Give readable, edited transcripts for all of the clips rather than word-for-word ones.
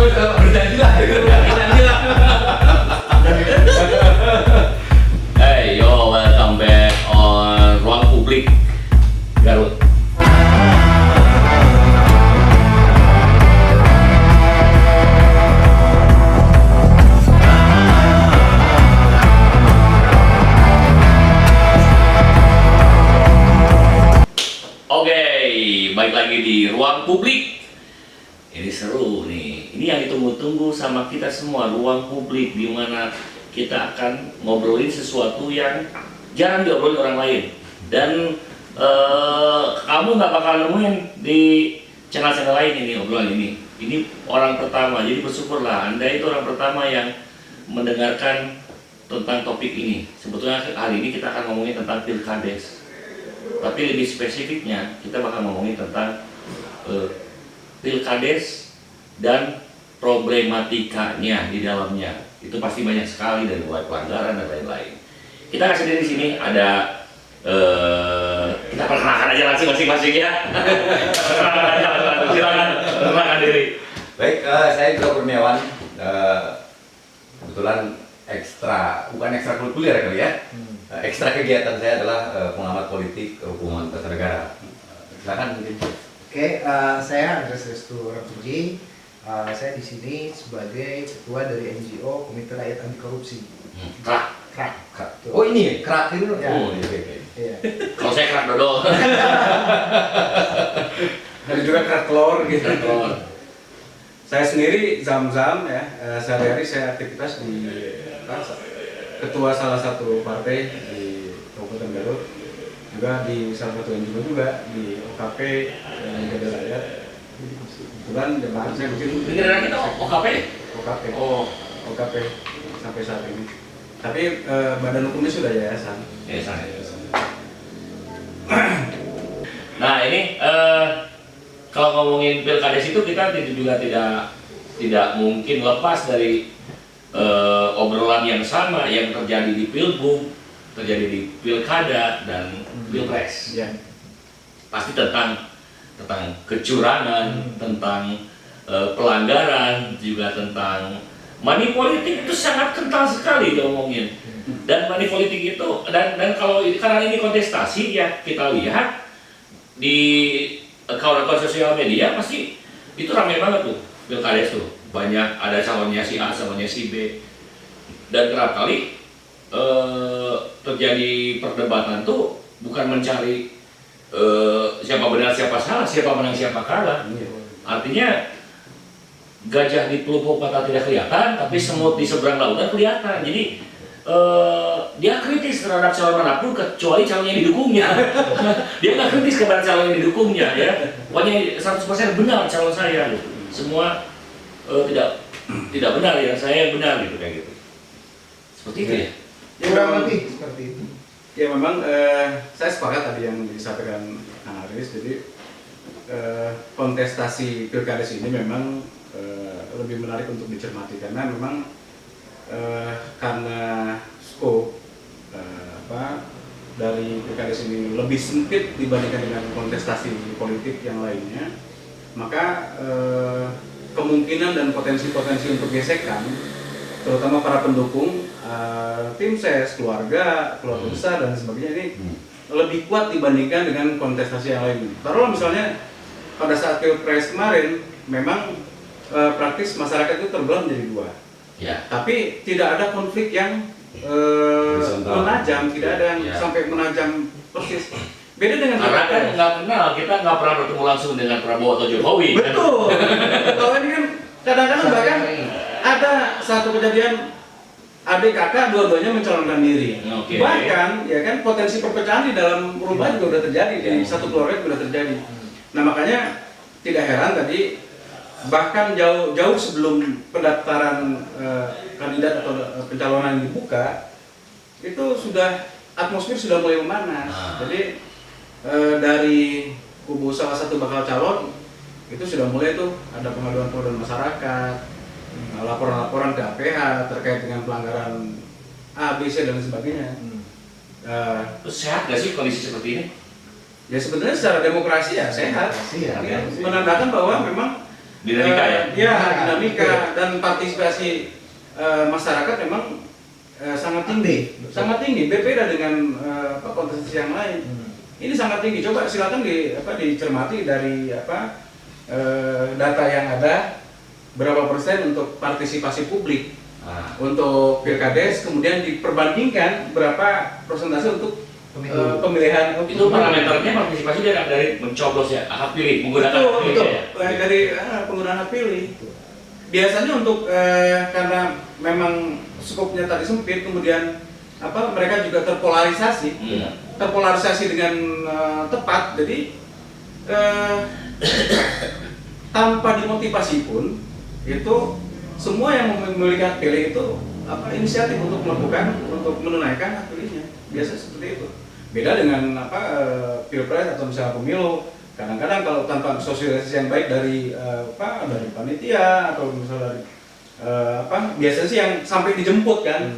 berjanji lah. Hey yo, welcome back on Ruang Publik Garut. Oke, balik lagi di Ruang Publik. Ini seru nih. Ini yang ditunggu-tunggu sama kita semua, ruang publik di mana kita akan ngobrolin sesuatu yang jarang diobrolin orang lain. Dan kamu nggak bakal nemuin di channel-channel lain ini obrolan ini. Ini orang pertama, jadi bersyukurlah Anda itu orang pertama yang mendengarkan tentang topik ini. Sebetulnya hari ini kita akan ngomongin tentang pilkades. Tapi lebih spesifiknya kita bakal ngomongin tentang pilkades dan problematikanya di dalamnya. Itu pasti banyak sekali dari mulai pelanggaran dan lain-lain. Kita kasih di sini ada kita perkenalkan aja langsung masing-masing ya. Silakan perkenalkan diri. Baik, saya Joe Kurniawan. Kebetulan bukan ekstra kulikuler kali ya. Ekstra kegiatan saya adalah pengamat politik hubungan antar negara. Silakan mungkin. Oke, saya Andres Restu Rapuji. Saya di sini sebagai ketua dari NGO Komite Rakyat Anti Korupsi. Krak. Oh ini kerak itu. Ya. Oh iya. Iya. Kalau saya kerak dodol. Ada juga kerak telur gitu. Telur. Saya sendiri Zam-Zam ya, sehari-hari saya aktivitas di ketua salah satu partai di Kabupaten Garut, juga di salah satu NGO juga di OKP Negara Rakyat. Kebetulan jabatan saya mungkin Negara kita OKP? OKP. Oh, OKP sampai saat ini. Tapi badan hukumnya sudah yayasan. ya sana. Nah ini kalau ngomongin pilkades itu kita juga tidak mungkin lepas dari obrolan yang sama yang terjadi di pilbub, terjadi di pilkada dan pilpres. Ya. Pasti tentang kecurangan, tentang pelanggaran, juga tentang money politik. Itu sangat kental sekali diomongin. Dan money politik itu dan kalau karena ini kontestasi ya, kita lihat di akun sosial media pasti itu ramai banget tuh pilkades tuh. Banyak ada calonnya si A, calonnya si B. Dan kerap kali terjadi perdebatan tuh bukan mencari siapa benar siapa salah, siapa menang siapa kalah. Artinya gajah di pelupuk mata tidak kelihatan, tapi semut di seberang lautan kelihatan. Jadi dia kritis terhadap calon manapun kecuali calon yang didukungnya. Dia nggak kritis kepada calon yang didukungnya ya. Pokoknya 100% benar calon saya gitu. Semua tidak benar ya, saya yang benar gitu kayak gitu. Seperti itu ya. Kurang lebih seperti itu. Ya memang saya sepakat tadi yang disampaikan Kang Aris. Jadi kontestasi pilkades ini memang lebih menarik untuk dicermati karena memang karena skop dari pilkades ini lebih sempit dibandingkan dengan kontestasi politik yang lainnya, maka kemungkinan dan potensi-potensi untuk gesekan, terutama para pendukung, tim ses, keluarga besar dan sebagainya ini lebih kuat dibandingkan dengan kontestasi yang lain. Taruhlah misalnya pada saat pilpres kemarin, memang praktis masyarakat itu terbelah menjadi dua. Ya. Tapi tidak ada konflik yang menajam, tidak ada yang sampai menajam persis. Beda dengan Karena kan nggak kenal, kita nggak pernah bertemu langsung dengan Prabowo atau Jokowi. betul. Betul ini kan kadang-kadang bahkan ada satu kejadian adik kakak dua-duanya mencalonkan diri. Oke. Bahkan ya kan potensi perpecahan di dalam rumah juga udah terjadi, di satu keluarga juga udah terjadi. Nah makanya tidak heran tadi bahkan jauh sebelum pendaftaran kandidat atau pencalonan dibuka itu atmosfer sudah mulai memanas. Jadi dari kubu salah satu bakal calon itu sudah mulai tuh ada pengaduan masyarakat, laporan-laporan ke APH terkait dengan pelanggaran A, B, C dan sebagainya. Terus sehat nggak sih kondisi seperti ini? Ya sebenarnya secara demokrasi ya sehat. Iya, Ya, menandakan bahwa memang Dinamika ya? Ya, dinamika dan partisipasi masyarakat memang sangat tinggi. Betul. Sangat tinggi, berbeda dengan kontestasi yang lain. Ini sangat tinggi. Coba silakan dicermati dari data yang ada, berapa persen untuk partisipasi publik untuk pilkades, kemudian diperbandingkan berapa persentase untuk pemilihan Itu parameternya partisipasi dari mencoblos ya, hak pilih, menggunakan hak pilih betul. ya. Dari penggunaan hak pilih. Biasanya untuk karena memang skopnya tadi sempit, kemudian mereka juga terpolarisasi, dengan tepat. Jadi tanpa dimotivasi pun itu semua yang memiliki hak pilih itu inisiatif untuk menunaikan hak pilihnya. Biasa seperti itu. Beda dengan pilpres atau misalnya pemilu. Kadang-kadang kalau tanpa sosialisasi yang baik dari panitia atau misalnya dari biasanya sih yang sampai dijemput kan.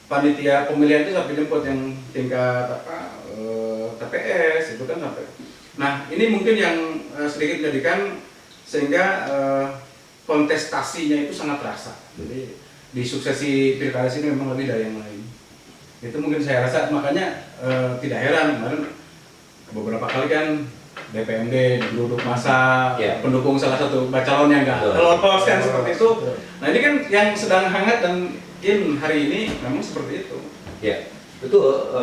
Panitia pemilihan itu sampai jemput yang tingkat TPS itu kan sampai. Nah, ini mungkin yang sedikit menjadikan sehingga kontestasinya itu sangat terasa. Jadi di suksesi pilkada ini memang lebih dari yang lain. Itu mungkin saya rasa, makanya tidak heran kemarin beberapa kali kan DPMD duduk masa pendukung salah satu calon yang nggak lolos kan seperti itu. Nah ini kan yang sedang hangat dan hari ini memang seperti itu. Ya, betul.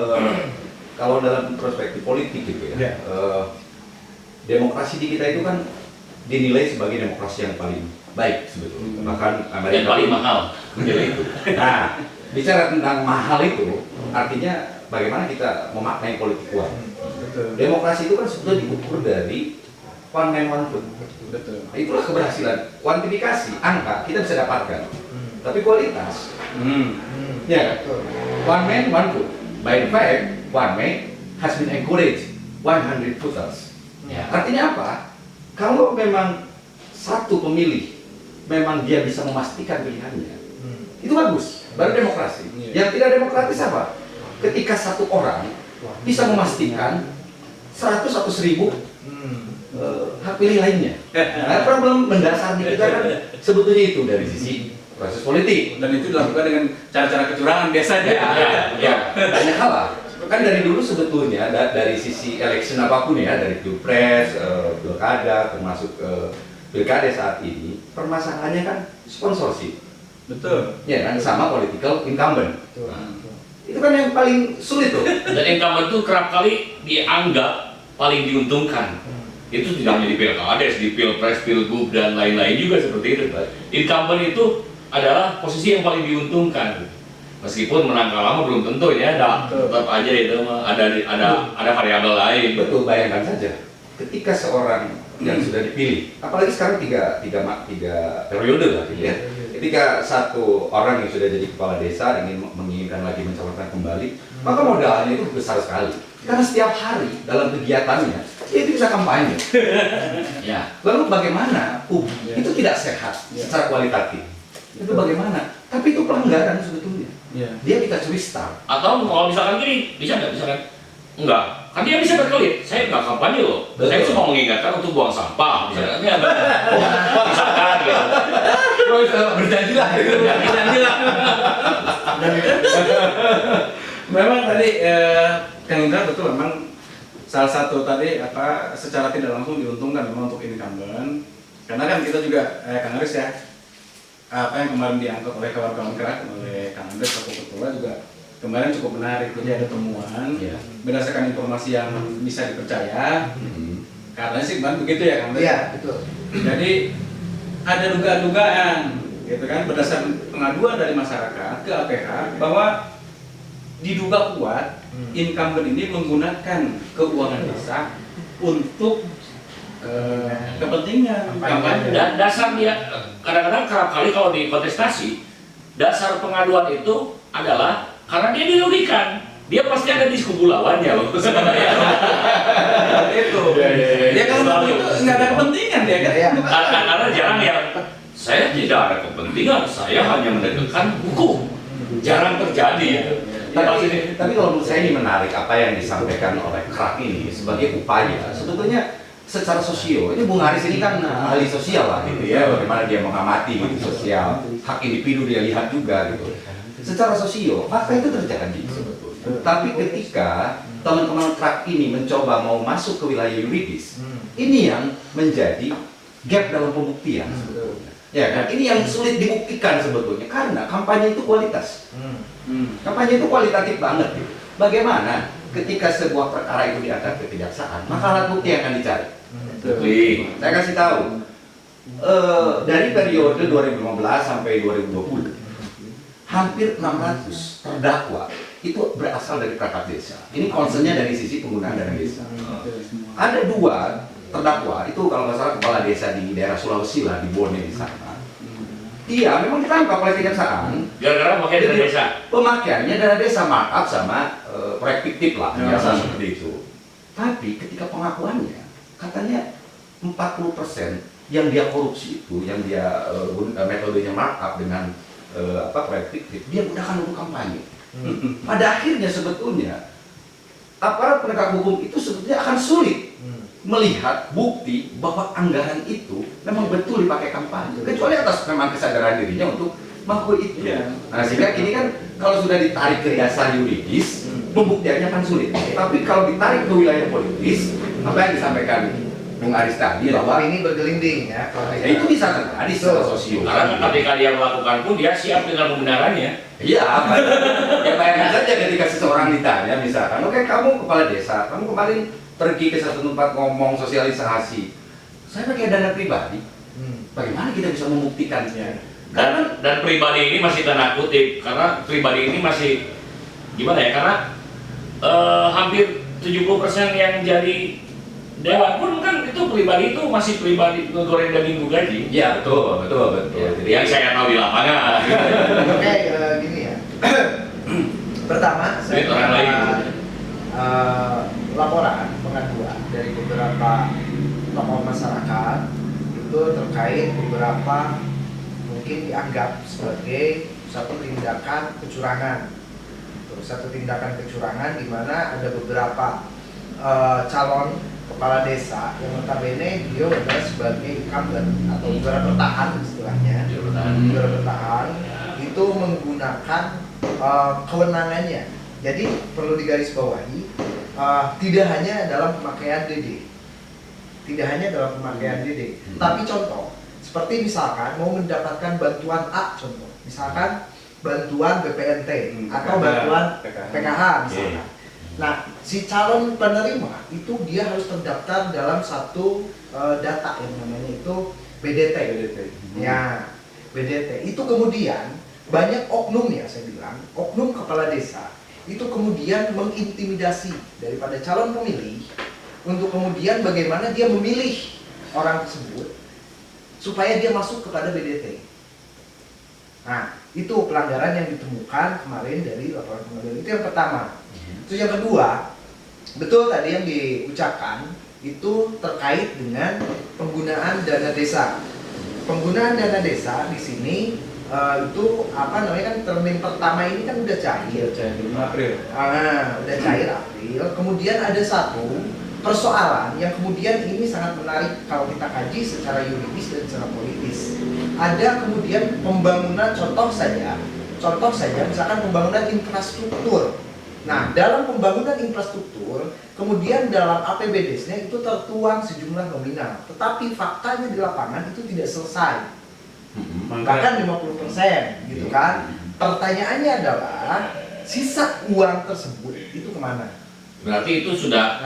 Kalau dalam perspektif politik gitu ya, demokrasi di kita itu kan dinilai sebagai demokrasi yang paling baik sebetulnya. Bahkan Yang paling mahal menjadi itu. Nah, bicara tentang mahal itu, artinya bagaimana kita memaknai politik uang. Betul. Demokrasi itu kan sebetulnya diukur dari one man one vote. Betul. Itulah keberhasilan. Kuantifikasi, angka kita bisa dapatkan. Tapi kualitas, ya kan? One man one vote. By the fact, one man has been encouraged 100 voters. Ya. Artinya apa? Kalau memang satu pemilih memang dia bisa memastikan pilihannya, itu bagus. Baru demokrasi. Yang tidak demokratis apa? Ketika satu orang bisa memastikan 100 atau 1000 hak pilih lainnya. Nah, problem mendasar di kita kan sebetulnya itu dari sisi proses politik. Dan itu dilakukan dengan cara-cara kecurangan biasanya. Ya, banyak hal lah. Kan dari dulu sebetulnya dari sisi election apapun ya, dari pilpres, pilkada, termasuk pilkada saat ini, permasalahannya kan sponsorship. Betul. Ya kan, sama political incumbent. Itu kan yang paling sulit tuh. Dan incumbent itu kerap kali dianggap paling diuntungkan. Itu tidak hanya di pilkades, di pilpres, pilgub dan lain-lain juga seperti itu. Incumbent itu adalah posisi yang paling diuntungkan. Meskipun menang kalah belum tentu ya, tetap aja itu ada variabel lain. Betul, bayangkan saja ketika seorang yang sudah dipilih, apalagi sekarang tiga periode lah gitu ya. Ketika satu orang yang sudah jadi kepala desa menginginkan lagi mencalonkan kembali, maka modalnya itu besar sekali. Karena setiap hari dalam kegiatannya dia itu bisa kampanye. Ya. Lalu bagaimana? Itu tidak sehat secara kualitatif. Itu bagaimana? Tapi itu pelanggaran sebetulnya. Dia kita curi start. Atau kalau misalkan gini, bisa nggak? Misalkan enggak, kan dia bisa berkelit. Saya nggak kampanye loh. Betul. Saya cuma mengingatkan untuk buang sampah. Misalkan, misalkan gitu. Terus berjanjilah. Berjanjilah. Memang tadi Kang Indra betul, memang salah satu tadi secara tidak langsung diuntungkan memang untuk incumbent. Karena kan kita juga Kang Aris ya, apa yang kemarin diangkat oleh kawan-kawan kerak, oleh Kang Andres selaku ketua juga kemarin cukup menarik. Jadi ada temuan berdasarkan informasi yang bisa dipercaya. Karena sih kemarin begitu ya Kang Andres. Iya, betul. Jadi ada dugaan-dugaan gitu kan, berdasarkan pengaduan dari masyarakat ke APH bahwa diduga kuat incumbent ini menggunakan keuangan desa untuk kepentingan kampanye. Dan dasar dia kadang-kadang kerap kali kalau di kontestasi, dasar pengaduan itu adalah karena dia dirugikan. Dia pasti ada di kubu lawannya loh sebenarnya. Itu. Ya kalau itu nggak ada kepentingan dia kan. Karena jarang yang saya tidak ada kepentingan, saya hanya menegakkan hukum. Jarang terjadi. Tapi kalau menurut saya ini menarik apa yang disampaikan oleh Kerak ini sebagai upaya sebetulnya secara sosio, ini Bung Haris ini kan ahli sosial lah gitu ya, bagaimana dia mengamati gitu sosial, hak individu dia lihat juga gitu. Secara sosio, fakta itu terjadi sebetulnya. Tapi ketika teman-teman TRAK ini mencoba mau masuk ke wilayah yuridis, ini yang menjadi gap dalam pembuktian sebetulnya. Ya kan? Ini yang sulit dibuktikan sebetulnya karena kampanye itu kualitas. Kampanye itu kualitatif banget gitu. Bagaimana ketika sebuah perkara itu diangkat ke kejaksaan, maka alat bukti yang akan dicari. Saya kasih tahu, dari periode 2015 sampai 2020, hampir 600 terdakwa itu berasal dari perangkat desa. Ini concernnya dari sisi penggunaan dana desa. Ada 2 terdakwa, itu kalau nggak salah kepala desa di daerah Sulawesi lah, di Bone di sana. Dia memang ditangkap oleh kejaksaan. Gara-gara pakai dana desa. Pemakaiannya dana desa markup sama proyek fiktif lah, biasa seperti itu. Tapi ketika pengakuannya, katanya 40% yang dia korupsi itu, yang dia metodenya markup dengan proyek fiktif, dia gunakan untuk kampanye. Pada akhirnya sebetulnya aparat penegak hukum itu sebetulnya akan sulit melihat bukti bahwa anggaran itu memang betul dipakai kampanye, kecuali atas memang kesadaran dirinya untuk mengakui itu. Nah, sehingga ini kan kalau sudah ditarik ke dasar yuridis, pembuktiannya kan sulit. Tapi kalau ditarik ke wilayah politis, apa yang disampaikan Bung Aris tadi bahwa ini bergelinding ya. ya itu bisa terjadi secara sosio. Karena ketika dia melakukan pun dia siap dengan pembenarannya. Iya, ya bayangkan saja ketika seseorang ditanya misalkan, oke kamu kepala desa, kamu kemarin pergi ke satu tempat ngomong sosialisasi, saya pakai dana pribadi, bagaimana kita bisa membuktikannya? Dan pribadi ini masih tanda kutip, karena pribadi ini masih gimana ya? Karena hampir 70% yang jadi dewan pun kan itu pribadi, itu masih pribadi ngegoreng daging gaji. Iya betul. Ya, jadi yang saya tahu di lapangan. Oke, gini ya. Pertama, saya orang lain. laporan pengaduan dari beberapa tokoh masyarakat itu terkait beberapa mungkin dianggap sebagai satu tindakan kecurangan. Satu tindakan kecurangan di mana ada beberapa calon kepala desa yang notabene dia adalah sebagai incumbent atau juara bertahan istilahnya, juara bertahan itu menggunakan kewenangannya. Jadi perlu digarisbawahi, tidak hanya dalam pemakaian DD, tapi contoh seperti misalkan mau mendapatkan bantuan A, contoh misalkan bantuan BPNT atau bantuan PKH misalkan. Nah, si calon penerima itu dia harus terdaftar dalam satu data yang namanya itu BDT. Ya, BDT. Itu kemudian banyak oknum ya, saya bilang, oknum kepala desa itu kemudian mengintimidasi daripada calon pemilih untuk kemudian bagaimana dia memilih orang tersebut supaya dia masuk kepada BDT. Nah, itu pelanggaran yang ditemukan kemarin dari laporan pengaduan. Itu yang pertama. Terus yang kedua, betul tadi yang diucapkan itu terkait dengan penggunaan dana desa. Penggunaan dana desa di sini itu apa namanya kan termin pertama ini kan udah cair. April. Udah cair April. Kemudian ada satu persoalan yang kemudian ini sangat menarik kalau kita kaji secara yuridis dan secara politis. Ada kemudian pembangunan contoh saja misalkan pembangunan infrastruktur. Nah, dalam pembangunan infrastruktur, kemudian dalam APBDes-nya itu tertuang sejumlah nominal, tetapi faktanya di lapangan itu tidak selesai. Bahkan 50% gitu kan. Pertanyaannya adalah sisa uang tersebut itu kemana? Berarti itu sudah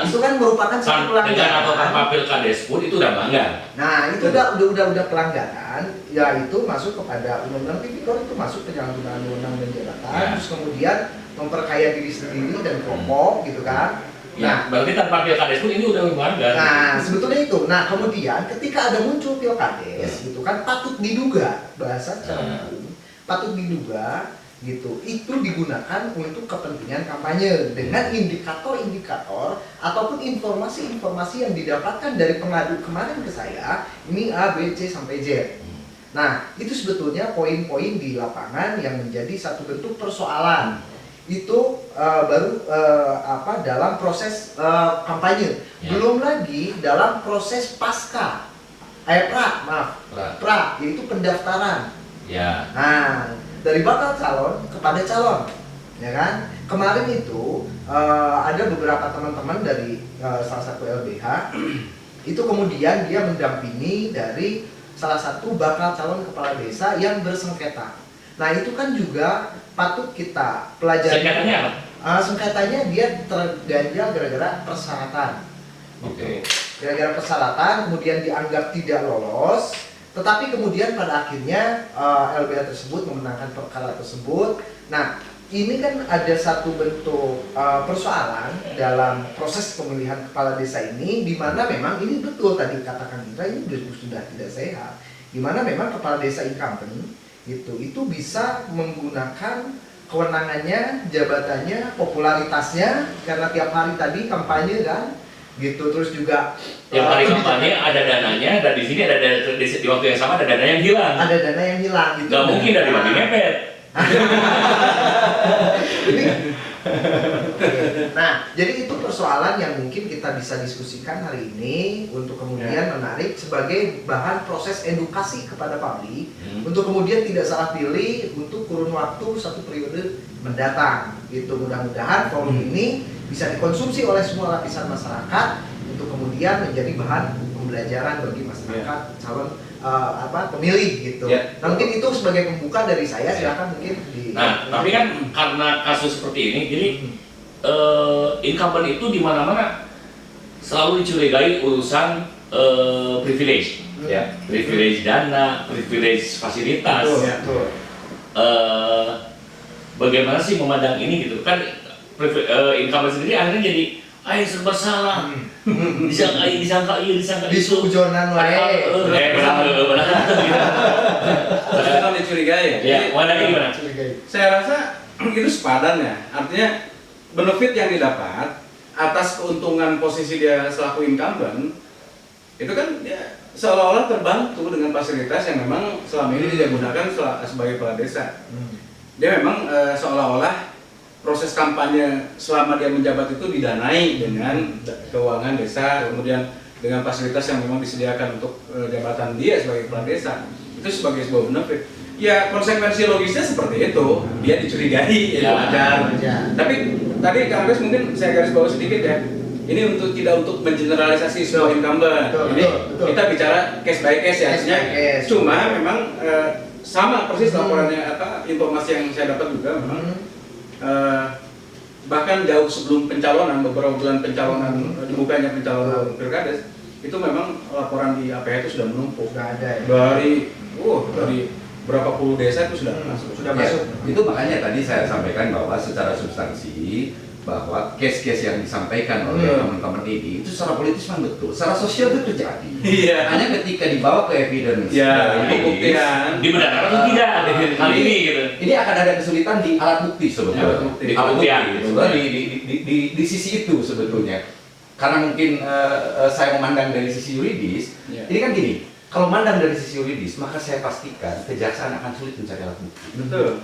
itu kan merupakan satu pelanggaran. Dengan atau tanpa pilkades pun itu udah melanggar. Nah, itu udah pelanggaran, yaitu masuk kepada undang-undang tipikor, itu masuk penyalahgunaan undang-undang dan jabatan, terus kemudian memperkaya diri sendiri dan kelompok gitu kan. Nah, berarti tanpa pilkades pun ini udah melanggar. Nah, sebetulnya itu. Nah, kemudian ketika ada muncul pilkades gitu kan, patut diduga, bahasa secara hukum, patut diduga gitu, itu digunakan untuk kepentingan kampanye dengan indikator-indikator ataupun informasi-informasi yang didapatkan dari pengadu kemarin ke saya, ini A, B, C sampai Z. Nah, itu sebetulnya poin-poin di lapangan yang menjadi satu bentuk persoalan. Itu baru dalam proses kampanye. Ya. Belum lagi dalam proses pasca, pra, yaitu pendaftaran. Ya. Nah, dari bakal calon kepada calon, ya kan? Kemarin itu ada beberapa teman-teman dari salah satu LBH, itu kemudian dia mendampingi dari salah satu bakal calon kepala desa yang bersengketa. Nah, itu kan juga patut kita pelajari. Sengketanya apa? Sengketanya dia terganjal gara-gara persyaratan. Oke. Gara-gara persyaratan kemudian dianggap tidak lolos, tetapi kemudian pada akhirnya LBH tersebut memenangkan perkara tersebut. Nah, ini kan ada satu bentuk persoalan dalam proses pemilihan kepala desa ini, di mana memang ini betul tadi katakan Indra, ini sudah tidak sehat, di mana memang kepala desa incumbent itu bisa menggunakan kewenangannya, jabatannya, popularitasnya, karena tiap hari tadi kampanye kan, gitu. Terus juga Yang paling kampanye ada dananya, dan di sini ada di waktu yang sama ada dana yang hilang. ada dana yang hilang gitu. Nggak mungkin dari babi ngepet. Nah, jadi itu persoalan yang mungkin kita bisa diskusikan hari ini untuk kemudian menarik sebagai bahan proses edukasi kepada publik untuk kemudian tidak salah pilih untuk kurun waktu satu periode mendatang. Gitu, mudah-mudahan forum ini bisa dikonsumsi oleh semua lapisan masyarakat untuk kemudian menjadi bahan pembelajaran bagi masyarakat calon pemilih gitu. Nah, mungkin itu sebagai pembuka dari saya, silakan mungkin di. Nah, tapi kan karena kasus seperti ini, jadi incumbent itu di mana-mana selalu dicurigai urusan privilege, ya, privilege dana, privilege fasilitas. Betul. Bagaimana sih memandang ini gitu? Kan incumbent sendiri akhirnya jadi serba salah. Disangka Disugujonan wae. Kita dicurigai. Ya, mana gimana? Saya rasa itu sepadan ya. Artinya benefit yang didapat atas keuntungan posisi dia selaku incumbent itu kan dia seolah-olah terbantu dengan fasilitas yang memang selama ini dia gunakan sebagai kepala desa. Dia memang seolah-olah proses kampanye selama dia menjabat itu didanai dengan keuangan desa, kemudian dengan fasilitas yang memang disediakan untuk jabatan dia sebagai kepala desa. Itu sebagai sebuah benefit. Ya, konsekuensi logisnya seperti itu. Dia dicurigai, ya wajar. Tapi tadi Kang Aris mungkin saya garis bawah sedikit ya. Ini tidak untuk mengeneralisasi sebuah incumbent. Ini kita bicara case by case ya. Cuma memang sama persis laporannya informasi yang saya dapat juga memang bahkan jauh sebelum pencalonan, beberapa bulan pencalonan dibukanya pencalonan pilkades itu memang laporan di APH itu sudah menumpuk. Ada ya. Dari berapa puluh desa itu sudah masuk. Itu makanya tadi saya sampaikan bahwa secara substansi bahwa case-case yang disampaikan oleh teman-teman ini itu secara politis memang betul, secara sosial itu terjadi. Iya. Hanya ketika dibawa ke evidence, Dibenarkan atau tidak hal ini gitu. Ini akan ada kesulitan di alat bukti sebetulnya. Di pembuktian. Di sisi itu sebetulnya. Karena mungkin saya memandang dari sisi yuridis, ini kan gini. Kalau mandang dari sisi yuridis, maka saya pastikan kejaksaan akan sulit mencari alat bukti.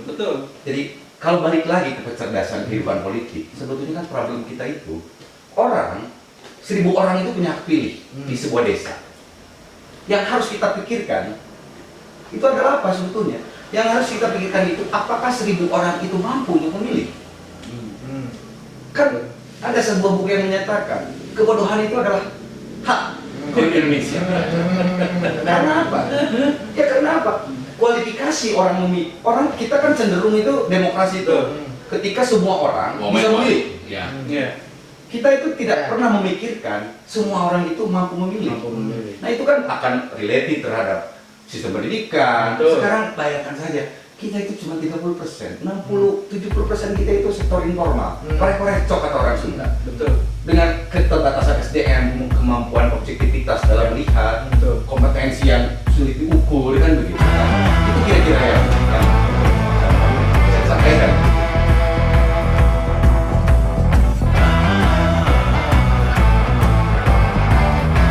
Betul. Jadi kalau balik lagi ke kecerdasan kehidupan politik, sebetulnya kan problem kita itu 1.000 orang itu punya hak pilih di sebuah desa. Yang harus kita pikirkan itu adalah apa sebetulnya? Yang harus kita pikirkan itu apakah 1.000 orang itu mampu untuk memilih? Kan ada sebuah buku yang menyatakan kebodohan itu adalah hak di Indonesia. Karena apa? Ya karena apa? Kualifikasi orang memilih. Orang kita kan cenderung itu demokrasi itu ketika semua orang bisa memilih. Kita itu tidak pernah memikirkan semua orang itu mampu memilih. Nah itu kan akan related terhadap sistem pendidikan. Sekarang bayangkan saja, kita itu cuma 30%, 60-70% kita itu sektor informal. Korek-korek kata orang Sunda. Dengan keterbatasan SDM, kemampuan objektivitas dalam melihat, kompetensi yang sulit diukur kan begitu.